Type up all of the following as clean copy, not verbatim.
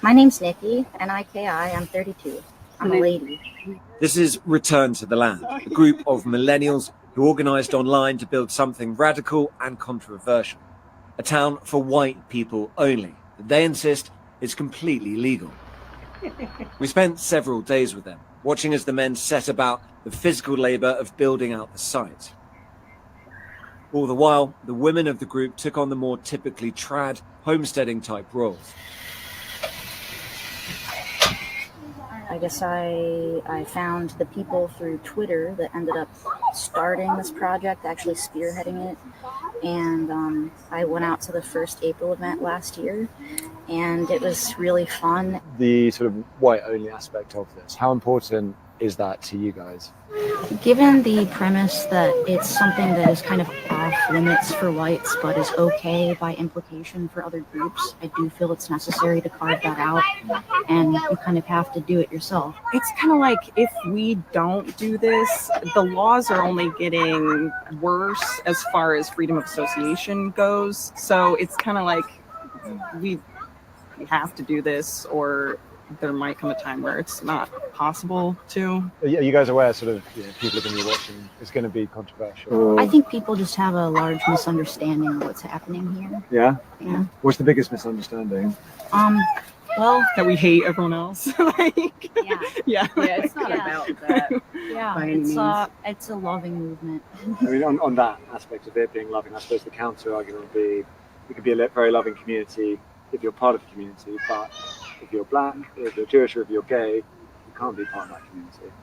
My name's Nikki, N-I-K-I. I'm 32. I'm a lady. This is Return to the Land, a group of millennials who organised online to build something radical and controversial. A town for white people only, that they insist is completely legal. We spent several days with them, watching as the men set about the physical labour of building out the site. All the while, the women of the group took on the more typically trad, homesteading-type roles. I guess I found the people through Twitter that ended up starting this project, actually spearheading it. And I went out to the first April event last year, and it was really fun. The sort of white-only aspect of this, how important is that to you guys? Given the premise that it's something that is kind of off limits for whites but is okay by implication for other groups, I do feel it's necessary to carve that out, and you kind of have to do it yourself. It's kind of like if we don't do this, the laws are only getting worse as far as freedom of association goes. So it's kind of like we have to do this, or there might come a time where it's not possible to. Are you guys aware sort of people are going to be watching, it's going to be controversial? I think people just have a large misunderstanding of what's happening here. Yeah? What's the biggest misunderstanding? Well, that we hate everyone else. Yeah, it's not about that. Yeah, it's a loving movement. I mean, on that aspect of it being loving, I suppose the counter argument would be it could be a very loving community if you're part of the community, but if you're black, if you're Jewish, or if you're gay, you can't be part of that community.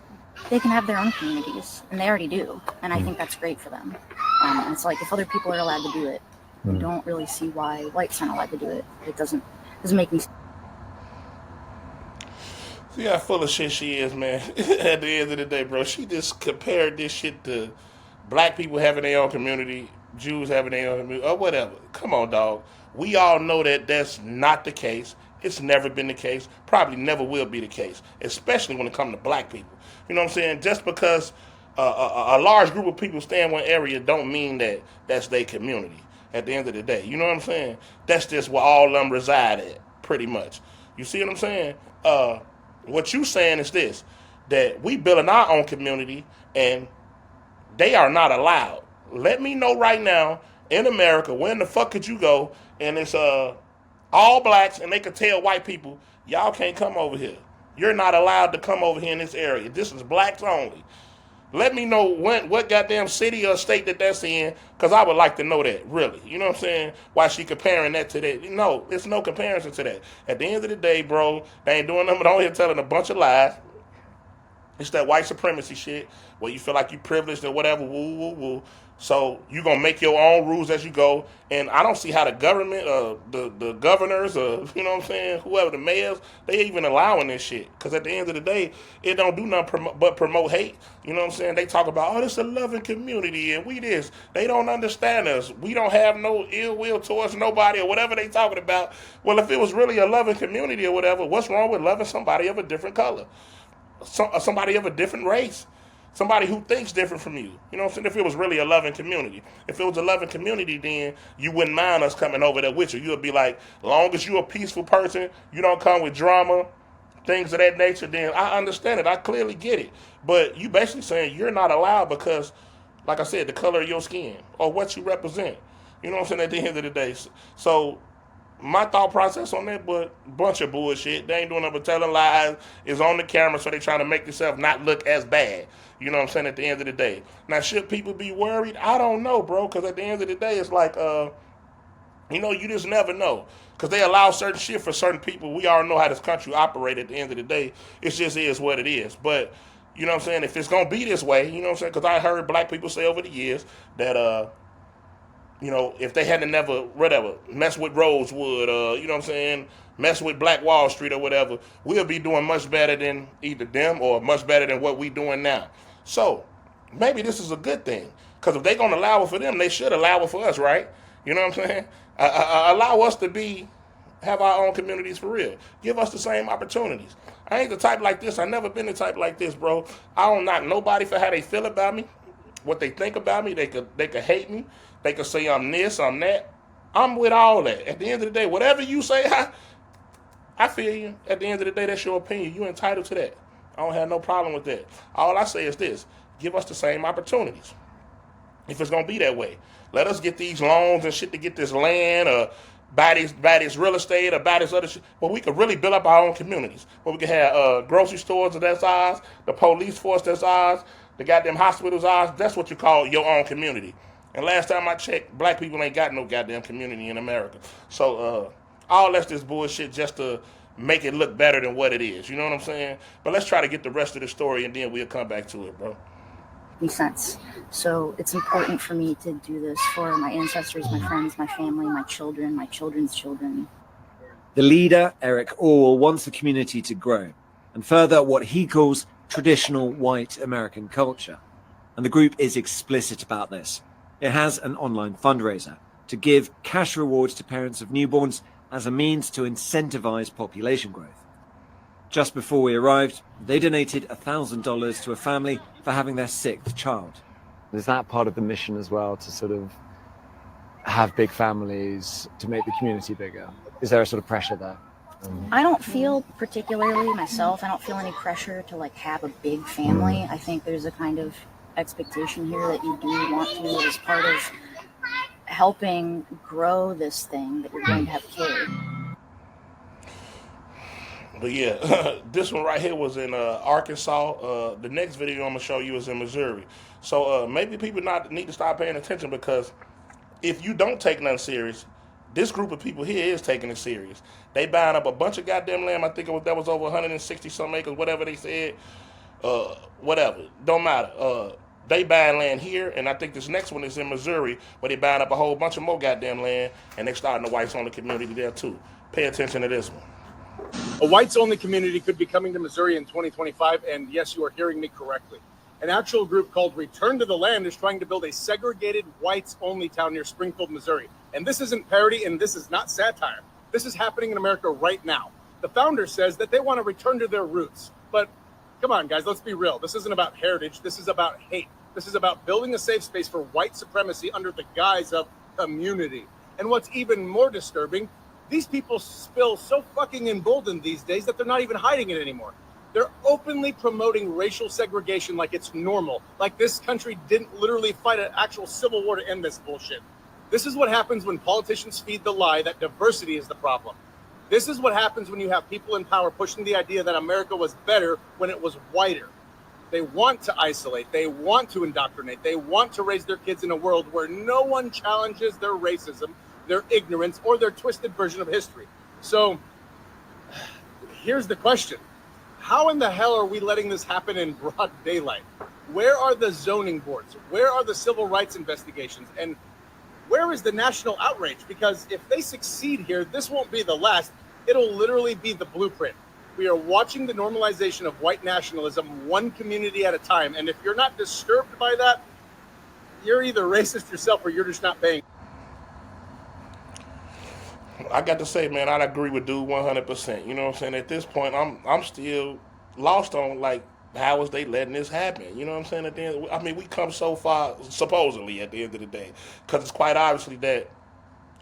They can have their own communities, and they already do, and I think that's great for them. And it's like if other people are allowed to do it, I don't really see why whites aren't allowed to do it. It doesn't make me. See how full of shit she is, man. At the end of the day, bro, she just compared this shit to black people having their own community, Jews having their own community, or whatever. Come on, dog. We all know that that's not the case. It's never been the case. Probably never will be the case, especially when it comes to black people. You know what I'm saying? Just because a large group of people stay in one area don't mean that that's their community at the end of the day. You know what I'm saying? That's just where all of them reside at, pretty much. You see what I'm saying? What you saying is this, that we building our own community and they are not allowed. Let me know right now, in America, where in the fuck could you go and it's all blacks and they could tell white people, y'all can't come over here. You're not allowed to come over here in this area. This is blacks only. Let me know what goddamn city or state that's in, because I would like to know that, really. You know what I'm saying? Why she comparing that to that? No, there's no comparison to that. At the end of the day, bro, they ain't doing nothing but on here telling a bunch of lies. It's that white supremacy shit where you feel like you privileged or whatever, woo, woo, woo. So you're going to make your own rules as you go. And I don't see how the government, the governors, you know what I'm saying, whoever, the mayors, they even allowing this shit. Because at the end of the day, it don't do nothing but promote hate. You know what I'm saying? They talk about, oh, this is a loving community and we this. They don't understand us. We don't have no ill will towards nobody or whatever they talking about. Well, if it was really a loving community or whatever, what's wrong with loving somebody of a different color? Somebody of a different race? Somebody who thinks different from you. You know what I'm saying? If it was really a loving community. If it was a loving community, then you wouldn't mind us coming over there with you. You would be like, long as you're a peaceful person, you don't come with drama, things of that nature, then I understand it. I clearly get it. But you basically saying you're not allowed because, like I said, the color of your skin or what you represent. You know what I'm saying? At the end of the day. So my thought process on that, but bunch of bullshit. They ain't doing nothing but telling lies. It's on the camera, so they trying to make themselves not look as bad. You know what I'm saying? At the end of the day. Now, should people be worried? I don't know, bro, because at the end of the day, it's like, you just never know. Because they allow certain shit for certain people. We all know how this country operates at the end of the day. It just is what it is. But, you know what I'm saying? If it's going to be this way, you know what I'm saying? Because I heard black people say over the years that, if they hadn't never, whatever, mess with Rosewood, you know what I'm saying, mess with Black Wall Street or whatever, we'll be doing much better than either them or much better than what we doing now. So maybe this is a good thing. Because if they're going to allow it for them, they should allow it for us, right? You know what I'm saying? Allow us to have our own communities for real. Give us the same opportunities. I ain't the type like this. I never been the type like this, bro. I don't knock nobody for how they feel about me, what they think about me. They could hate me. They could say I'm this, I'm that. I'm with all that. At the end of the day, whatever you say, I feel you. At the end of the day, that's your opinion. You entitled to that. I don't have no problem with that. All I say is this: give us the same opportunities. If it's gonna be that way, let us get these loans and shit to get this land or buy this real estate or buy this other shit. But we could really build up our own communities. Where we could have grocery stores that's ours, the police force that's ours, the goddamn hospitals ours. That's what you call your own community. And last time I checked, black people ain't got no goddamn community in America. So all that's just bullshit just to make it look better than what it is. You know what I'm saying? But let's try to get the rest of the story and then we'll come back to it, bro. Makes sense. So it's important for me to do this for my ancestors, my friends, my family, my children, my children's children. The leader, Eric Orr, wants the community to grow and further what he calls traditional white American culture. And the group is explicit about this. It has an online fundraiser to give cash rewards to parents of newborns as a means to incentivize population growth. Just before we arrived, they donated $1,000 to a family for having their 6th child. Is that part of the mission as well, to sort of have big families, to make the community bigger? Is there a sort of pressure there? I don't feel particularly myself, I don't feel any pressure to like have a big family. I think there's a kind of expectation here that you do want to, as part of helping grow this thing, that you're going to have kids. But yeah, this one right here was in Arkansas. The next video I'm gonna show you is in Missouri. So maybe people need to start paying attention, because if you don't take nothing serious, this group of people here is taking it serious. They buying up a bunch of goddamn land. I think that was over 160 some acres, whatever they said. Whatever, don't matter. They buying land here, and I think this next one is in Missouri, where they buying up a whole bunch of more goddamn land, and they starting the whites on the community there too. Pay attention to this one. A whites-only community could be coming to Missouri in 2025, and yes, you are hearing me correctly. An actual group called Return to the Land is trying to build a segregated whites-only town near Springfield, Missouri. And this isn't parody, and this is not satire. This is happening in America right now. The founder says that they want to return to their roots. But come on, guys, let's be real. This isn't about heritage. This is about hate. This is about building a safe space for white supremacy under the guise of community. And what's even more disturbing, these people feel so fucking emboldened these days that they're not even hiding it anymore. They're openly promoting racial segregation like it's normal, like this country didn't literally fight an actual civil war to end this bullshit. This is what happens when politicians feed the lie that diversity is the problem. This is what happens when you have people in power pushing the idea that America was better when it was whiter. They want to isolate, they want to indoctrinate, they want to raise their kids in a world where no one challenges their racism, their ignorance, or their twisted version of history. So here's the question. How in the hell are we letting this happen in broad daylight? Where are the zoning boards? Where are the civil rights investigations? And where is the national outrage? Because if they succeed here, this won't be the last. It'll literally be the blueprint. We are watching the normalization of white nationalism one community at a time. And if you're not disturbed by that, you're either racist yourself or you're just not paying. I got to say, man, I agree with dude 100%. You know what I'm saying? At this point, I'm still lost on, like, how is they letting this happen? You know what I'm saying? At the end, I mean, we come so far, supposedly, at the end of the day, because it's quite obviously that,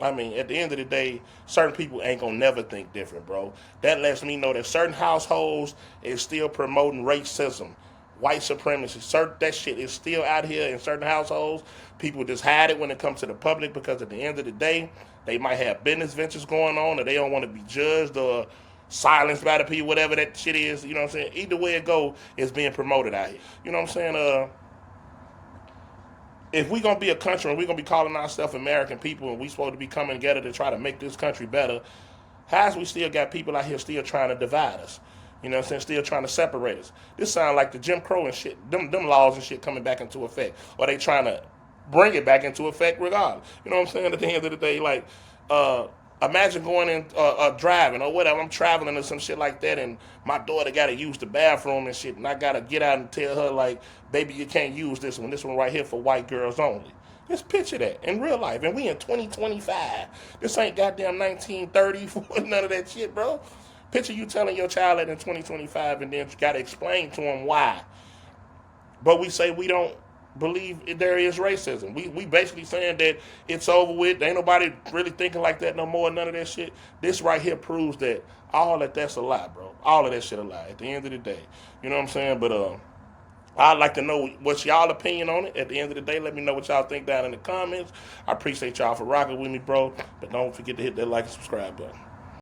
I mean, at the end of the day, certain people ain't gonna never think different, bro. That lets me know that certain households is still promoting racism, white supremacy. That shit is still out here in certain households. People just hide it when it comes to the public, because at the end of the day, they might have business ventures going on, or they don't want to be judged or silenced by the people, whatever that shit is. You know what I'm saying? Either way it go, it's being promoted out here. You know what I'm saying? If we gonna be a country and we gonna be calling ourselves American people, and we supposed to be coming together to try to make this country better, how's we still got people out here still trying to divide us? You know what I'm saying? Still trying to separate us. This sound like the Jim Crow and shit. Them laws and shit coming back into effect, or they trying to bring it back into effect regardless. You know what I'm saying? At the end of the day, like, imagine going in, driving or whatever. I'm traveling or some shit like that, and my daughter got to use the bathroom and shit, and I got to get out and tell her, like, baby, you can't use this one. This one right here for white girls only. Just picture that in real life, and we in 2025. This ain't goddamn 1930, none of that shit, bro. Picture you telling your child that in 2025, and then you got to explain to them why. But we say we don't believe there is racism. We basically saying that it's over with. Ain't nobody really thinking like that no more. None of that shit. This right here proves that all that's a lie, bro. All of that shit a lie. At the end of the day, you know what I'm saying? But I'd like to know what's y'all opinion on it. At the end of the day, let me know what y'all think down in the comments. I appreciate y'all for rocking with me, bro. But don't forget to hit that like and subscribe button.